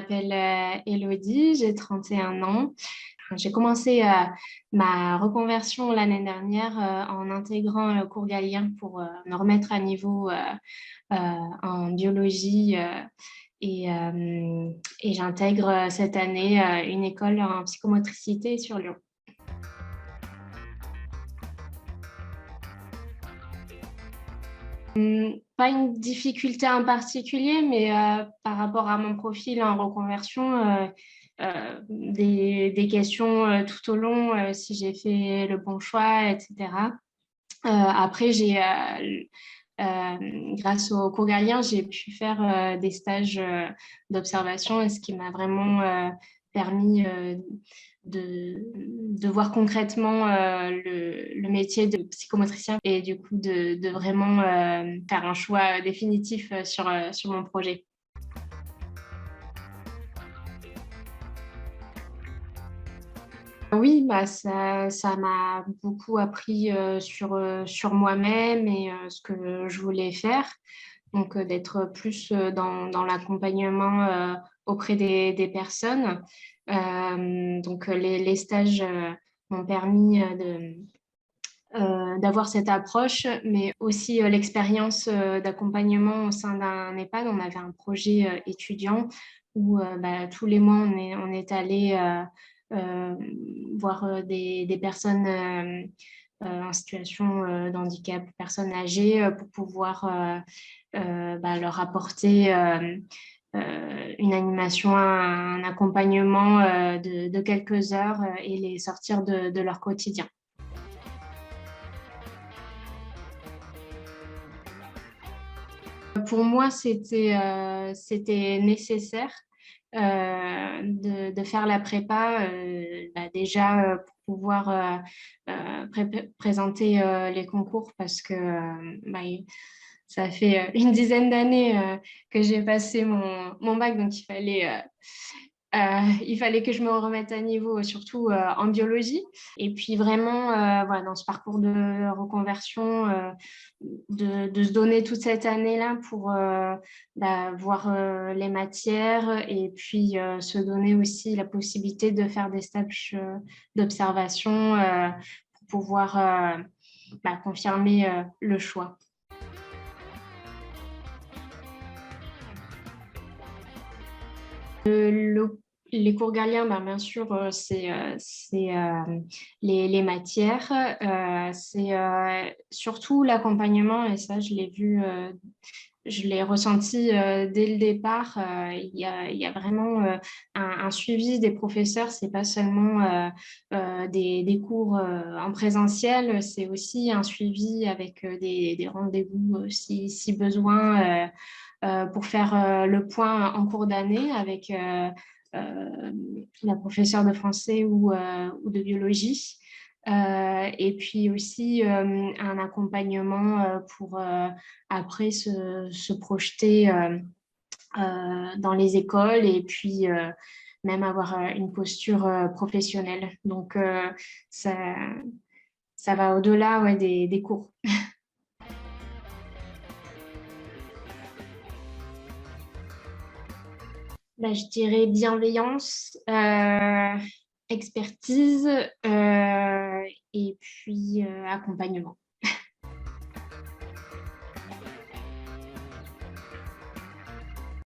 m'appelle Élodie, j'ai 31 ans. J'ai commencé ma reconversion l'année dernière en intégrant le cours Galien pour me remettre à niveau en biologie et, euh, et j'intègre cette année une école en psychomotricité sur Lyon. Pas une difficulté en particulier, mais par rapport à mon profil en reconversion, des questions tout au long, si j'ai fait le bon choix, etc. Après, grâce au cours Galien, j'ai pu faire des stages d'observation, ce qui m'a vraiment permis de voir concrètement le métier de psychomotricien et du coup de vraiment faire un choix définitif sur mon projet. Oui, bah ça m'a beaucoup appris sur moi-même et ce que je voulais faire. Donc, d'être plus dans l'accompagnement auprès des personnes. Donc, les stages m'ont permis d'avoir cette approche, mais aussi l'expérience d'accompagnement au sein d'un EHPAD. On avait un projet étudiant où bah, tous les mois, on est allé euh, voir des personnes en situation de handicap, personnes âgées, pour pouvoir bah, leur apporter une animation, un accompagnement de quelques heures et les sortir de leur quotidien. Pour moi, c'était nécessaire de faire la prépa, bah, déjà pour pouvoir présenter les concours parce que bah, ça fait une dizaine d'années que j'ai passé mon bac, donc il fallait que je me remette à niveau, surtout en biologie. Et puis vraiment, voilà, dans ce parcours de reconversion, de se donner toute cette année-là pour bah, voir les matières et puis se donner aussi la possibilité de faire des stages d'observation pour pouvoir bah, confirmer le choix. Les cours Galien, ben, bien sûr, c'est les matières. C'est surtout l'accompagnement, et ça, je l'ai vu, je l'ai ressenti dès le départ. Il y a vraiment un suivi des professeurs. C'est pas seulement des cours en présentiel, c'est aussi un suivi avec des rendez-vous si besoin. Pour faire le point en cours d'année avec euh, la professeure de français ou de biologie. Et puis aussi un accompagnement pour après se projeter dans les écoles et puis même avoir une posture professionnelle. Donc ça, ça va au-delà ouais, des cours. Bah, je dirais bienveillance, expertise et puis accompagnement.